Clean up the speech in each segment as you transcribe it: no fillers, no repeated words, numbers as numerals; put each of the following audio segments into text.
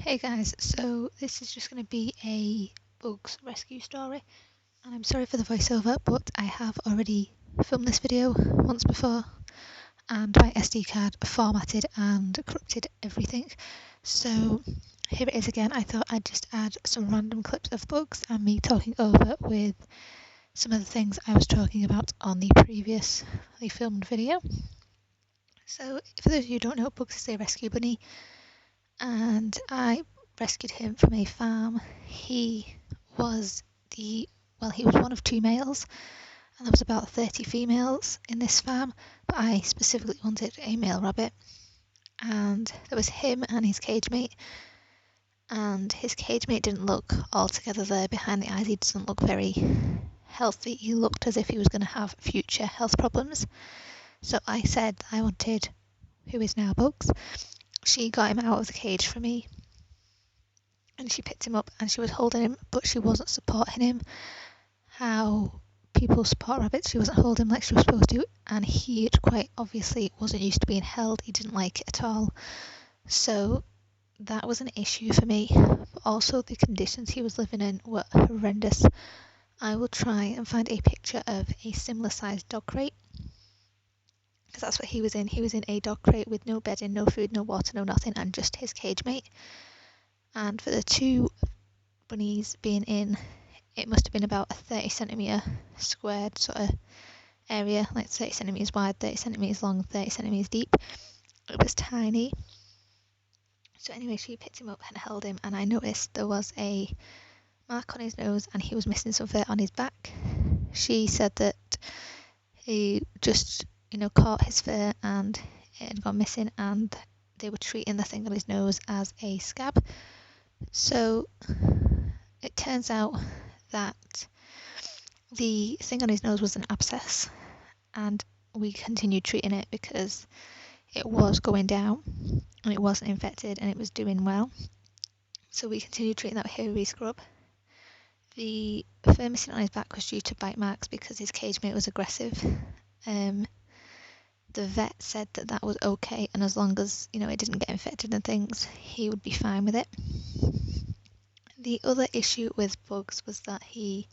Hey guys, so this is just going to be a bugs rescue story, and I'm sorry for the voiceover, but I have already filmed this video once before, and my SD card formatted and corrupted everything. So here it is again. I thought I'd just add some random clips of bugs and me talking over with some of the things I was talking about on the previously filmed video. So for those of you who don't know, Bugs is a rescue bunny, and I rescued him from a farm. He was he was one of two males, and there was about 30 females in this farm, but I specifically wanted a male rabbit. And there was him and his cage mate, and his cage mate didn't look altogether there behind the eyes. He doesn't look very healthy. He looked as if he was going to have future health problems. So I said I wanted who is now Bugs. She got him out of the cage for me, and she picked him up and she was holding him, but she wasn't supporting him how people support rabbits. She wasn't holding him like she was supposed to, and he quite obviously wasn't used to being held. He didn't like it at all. So that was an issue for me. But also the conditions he was living in were horrendous. I will try and find a picture of a similar sized dog crate, because that's what he was in. He was in a dog crate with no bedding, no food, no water, no nothing, and just his cage mate. And for the two bunnies being in, it must have been about a 30 centimetre squared sort of area, like 30 centimetres wide, 30 centimetres long, 30 centimetres deep. It was tiny. So anyway, she picked him up and held him, and I noticed there was a mark on his nose and he was missing some fur on his back. She said that he just, caught his fur and it had gone missing, and they were treating the thing on his nose as a scab. So it turns out that the thing on his nose was an abscess, and we continued treating it because it was going down and it wasn't infected and it was doing well. So we continued treating that with heavy scrub. The fur missing on his back was due to bite marks because his cage mate was aggressive. The vet said that that was okay, and as long as it didn't get infected and things, he would be fine with it. The other issue with Bugs was that he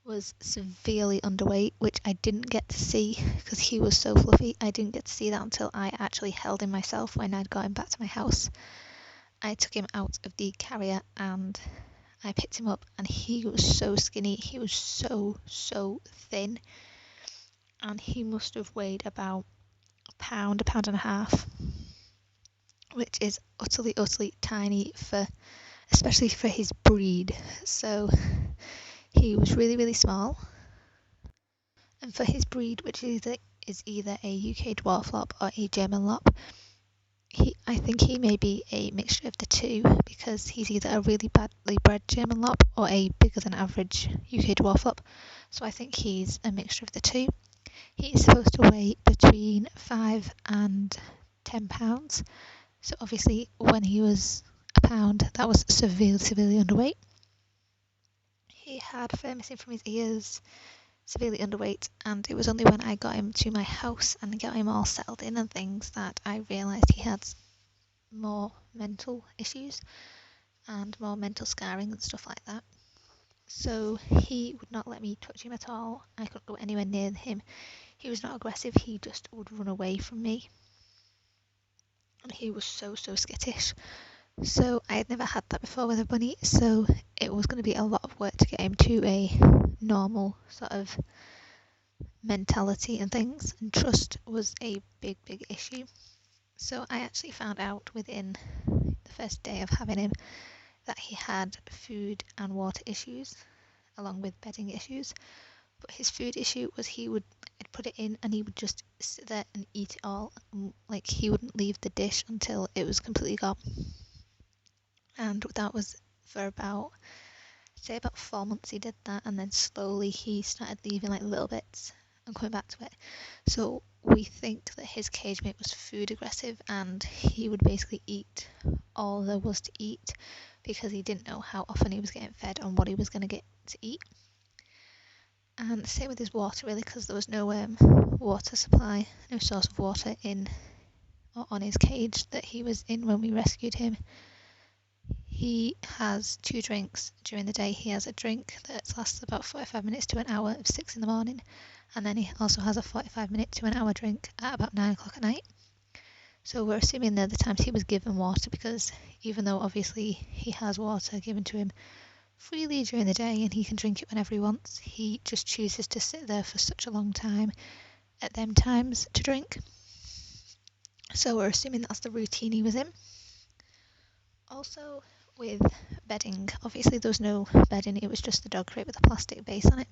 was severely underweight, which I didn't get to see because he was so fluffy. I didn't get to see that until I actually held him myself when I'd got him back to my house. I took him out of the carrier and I picked him up, and he was so skinny. He was so thin, and he must have weighed about a pound and a half, which is utterly tiny especially for his breed. So he was really small, and for his breed, which is either a UK Dwarf Lop or a German Lop, I think he may be a mixture of the two, because he's either a really badly bred German Lop or a bigger than average UK Dwarf Lop. So I think he's a mixture of the two. He's supposed to weigh between 5 and 10 pounds. So obviously when he was a pound, that was severely underweight. He had fur missing from his ears, severely underweight, and it was only when I got him to my house and got him all settled in and things that I realised he had more mental issues and more mental scarring and stuff like that. So he would not let me touch him at all. I couldn't go anywhere near him. He was not aggressive, he just would run away from me. And he was so skittish. So I had never had that before with a bunny, so it was going to be a lot of work to get him to a normal sort of mentality and things, and trust was a big issue. So I actually found out within the first day of having him that he had food and water issues along with bedding issues. But his food issue was I'd put it in and he would just sit there and eat it all. Like, he wouldn't leave the dish until it was completely gone. And that was for about 4 months he did that, and then slowly he started leaving like little bits and coming back to it. So we think that his cage mate was food aggressive, and he would basically eat all there was to eat because he didn't know how often he was getting fed and what he was going to get to eat. And same with his water, really, because there was no water supply, no source of water in or on his cage that he was in when we rescued him. he has 2 drinks during the day. He has a drink that lasts about 45 minutes to an hour at 6 in the morning, and then he also has a 45-minute to an hour drink at about 9 o'clock at night. So we're assuming they're the times he was given water, because even though obviously he has water given to him freely during the day and he can drink it whenever he wants, he just chooses to sit there for such a long time at them times to drink. So we're assuming that's the routine he was in. Also, with bedding, obviously there was no bedding, it was just the dog crate with a plastic base on it.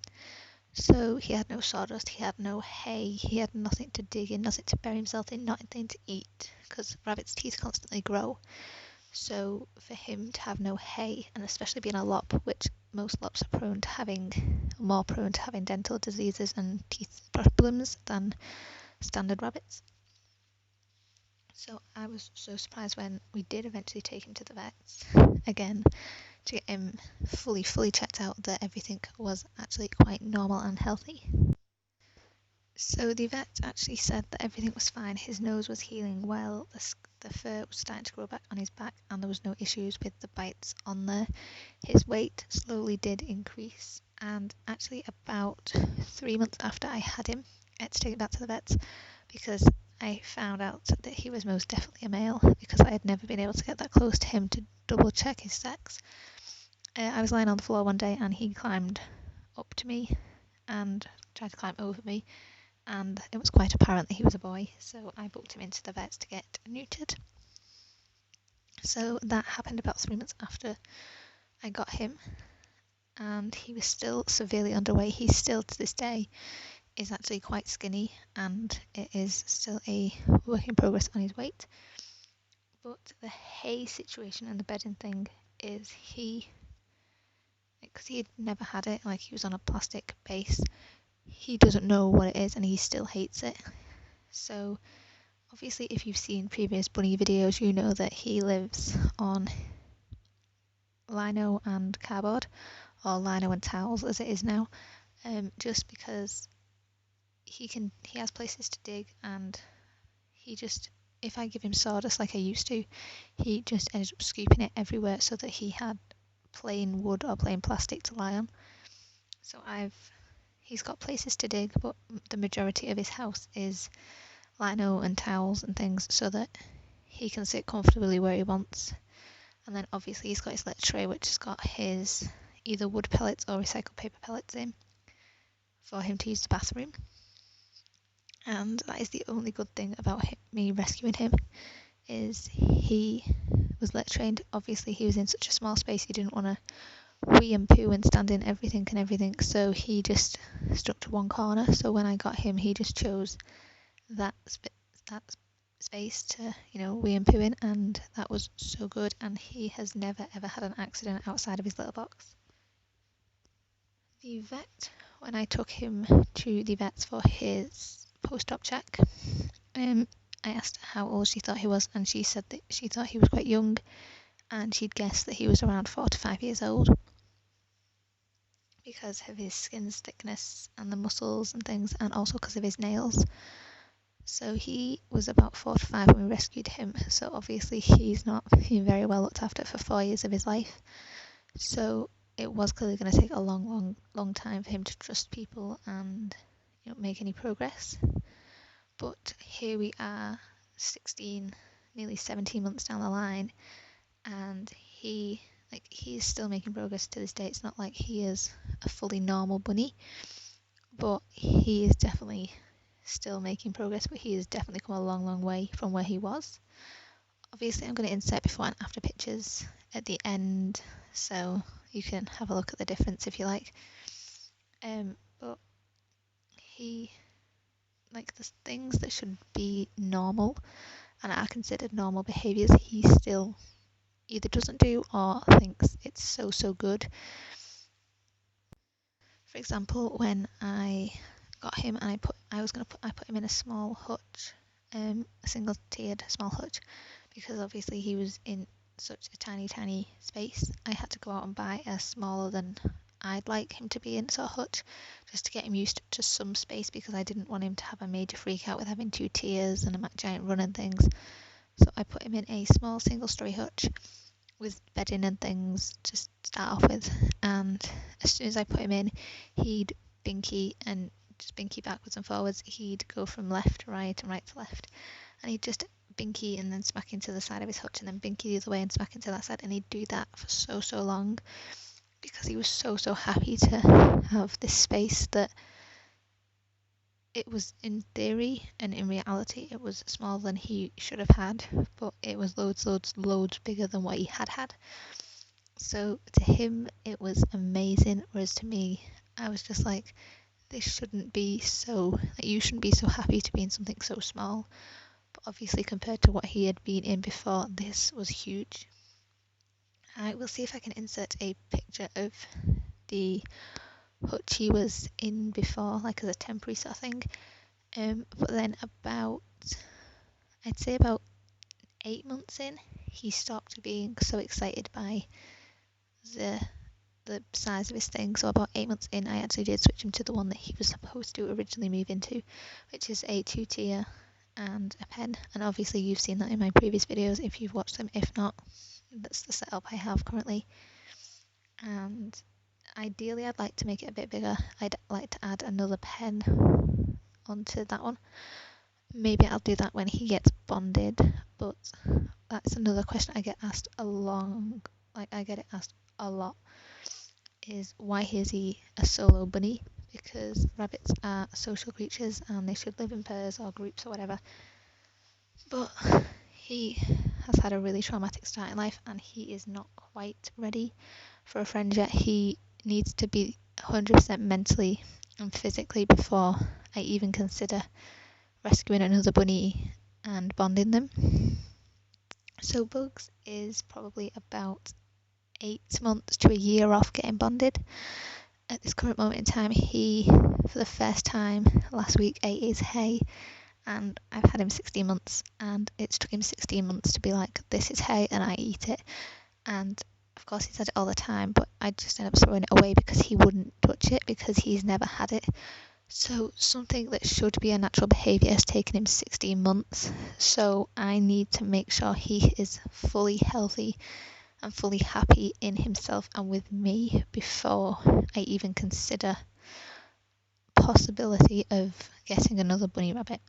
So he had no sawdust, he had no hay, he had nothing to dig in, nothing to bury himself in, nothing to eat, because rabbits' teeth constantly grow. So for him to have no hay, and especially being a lop, which most lops are more prone to having dental diseases and teeth problems than standard rabbits. So I was so surprised when we did eventually take him to the vets again to get him fully checked out, that everything was actually quite normal and healthy. So the vet actually said that everything was fine. His nose was healing well, the fur was starting to grow back on his back, and there was no issues with the bites on there. His weight slowly did increase, and actually about 3 months after I had him, I had to take him back to the vets because I found out that he was most definitely a male, because I had never been able to get that close to him to double check his sex. I was lying on the floor one day and he climbed up to me and tried to climb over me, and it was quite apparent that he was a boy, so I booked him into the vets to get neutered. So that happened about 3 months after I got him, and he was still severely underweight. He still to this day is actually quite skinny, and it is still a work in progress on his weight. But the hay situation and the bedding thing is because he had never had it, like he was on a plastic base, he doesn't know what it is and he still hates it. So obviously if you've seen previous bunny videos, you know that he lives on lino and cardboard, or lino and towels as it is now, just because he has places to dig, and if I give him sawdust like I used to, he just ended up scooping it everywhere so that he had plain wood or plain plastic to lie on. So he's got places to dig, but the majority of his house is lino and towels and things so that he can sit comfortably where he wants. And then obviously he's got his litter tray, which has got his either wood pellets or recycled paper pellets in for him to use the bathroom. And that is the only good thing about me rescuing him, is he was litter trained. Obviously he was in such a small space, he didn't want to wee and poo and stand in everything, so he just stuck to one corner. So when I got him, he just chose that space to wee and poo in, and that was so good, and he has never ever had an accident outside of his litter box. The vet, when I took him to the vets for his post-op check, I asked her how old she thought he was, and she said that she thought he was quite young, and she'd guessed that he was around 4 to 5 years old because of his skin's thickness and the muscles and things, and also because of his nails. So he was about 4 to 5 when we rescued him, so obviously he's not been very well looked after for 4 years of his life. So it was clearly going to take a long time for him to trust people and make any progress. But here we are, 16, nearly 17 months down the line, and he's still making progress to this day. It's not like he is a fully normal bunny, but he is definitely still making progress, but he has definitely come a long way from where he was. Obviously I'm going to insert before and after pictures at the end, so you can have a look at the difference if you like. But he, the things that should be normal and are considered normal behaviours, he still either doesn't do or thinks it's so good. For example, when I got him and I put him in a small hutch, a single tiered small hutch, because obviously he was in such a tiny space. I had to go out and buy a smaller than I'd like him to be in sort of hutch, just to get him used to some space, because I didn't want him to have a major freak out with having 2 tiers and a giant run and things. So I put him in a small single story hutch, with bedding and things to start off with, and as soon as I put him in, he'd binky and just binky backwards and forwards. He'd go from left to right and right to left, and he'd just binky and then smack into the side of his hutch and then binky the other way and smack into that side, and he'd do that for so long because he was so happy to have this space that it was in theory and in reality it was smaller than he should have had, but it was loads bigger than what he had. So to him it was amazing, whereas to me I was just like, this shouldn't be so, like, you shouldn't be so happy to be in something so small. But obviously compared to what he had been in before, this was huge. I will see if I can insert a picture of the hutch he was in before, like as a temporary sort of thing. But then I'd say about 8 months in, he stopped being so excited by the size of his thing. So about 8 months in, I actually did switch him to the one that he was supposed to originally move into, which is a 2-tier and a pen. And obviously you've seen that in my previous videos if you've watched them. If not, that's the setup I have currently. And ideally I'd like to make it a bit bigger. I'd like to add another pen onto that one. Maybe I'll do that when he gets bonded, but that's another question I get asked I get it asked a lot, is why is he a solo bunny? Because rabbits are social creatures and they should live in pairs or groups or whatever. But he has had a really traumatic start in life and he is not quite ready for a friend yet. He needs to be 100% mentally and physically before I even consider rescuing another bunny and bonding them. So Bugs is probably about 8 months to a year off getting bonded. At this current moment in time, he, for the first time last week, ate his hay, and I've had him 16 months, and it's took him 16 months to be like, this is hay and I eat it. And of course he said it all the time, but I just ended up throwing it away because he wouldn't touch it because he's never had it. So something that should be a natural behaviour has taken him 16 months. So I need to make sure he is fully healthy and fully happy in himself and with me before I even consider possibility of getting another bunny rabbit.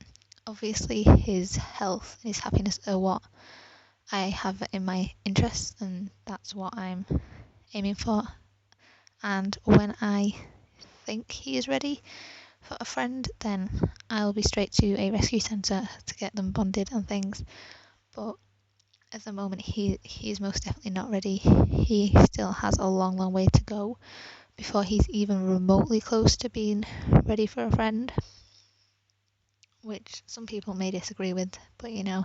Obviously his health and his happiness are what I have in my interests, and that's what I'm aiming for. And when I think he is ready for a friend, then I'll be straight to a rescue centre to get them bonded and things. But at the moment he is most definitely not ready. He still has a long way to go before he's even remotely close to being ready for a friend, which some people may disagree with, but you know,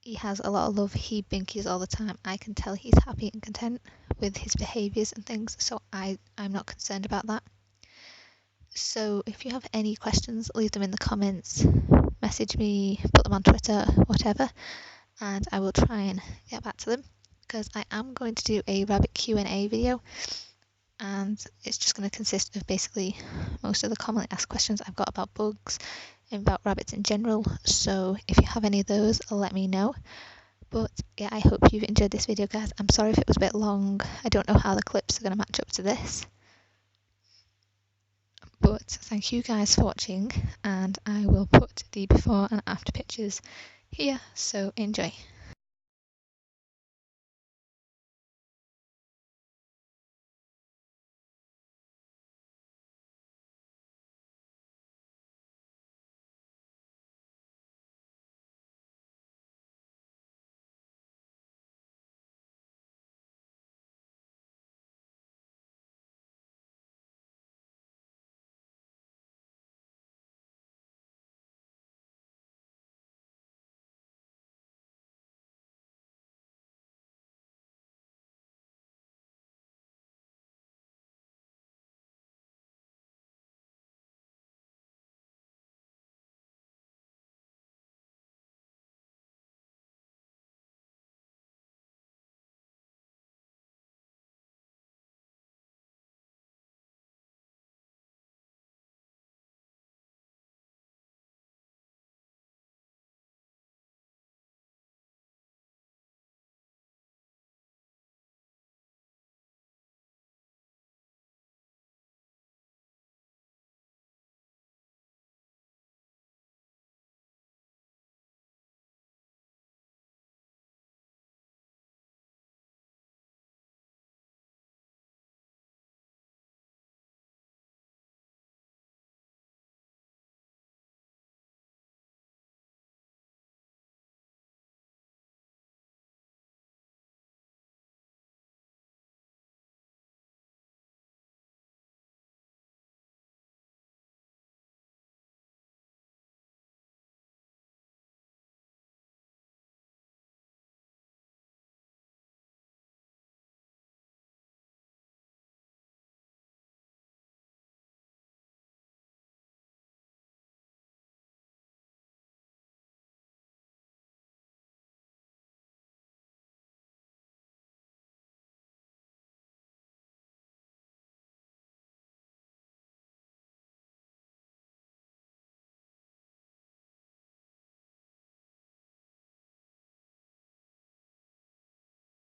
he has a lot of love. He binkies all the time. I can tell he's happy and content with his behaviours and things, so I'm not concerned about that. So if you have any questions, leave them in the comments, message me, put them on Twitter, whatever, and I will try and get back to them, because I am going to do a rabbit Q&A video, and it's just going to consist of basically most of the commonly asked questions I've got about bugs and about rabbits in general. So if you have any of those, let me know. But yeah, I hope you've enjoyed this video, guys. I'm sorry if it was a bit long. I don't know how the clips are going to match up to this. But thank you guys for watching, and I will put the before and after pictures here, so enjoy.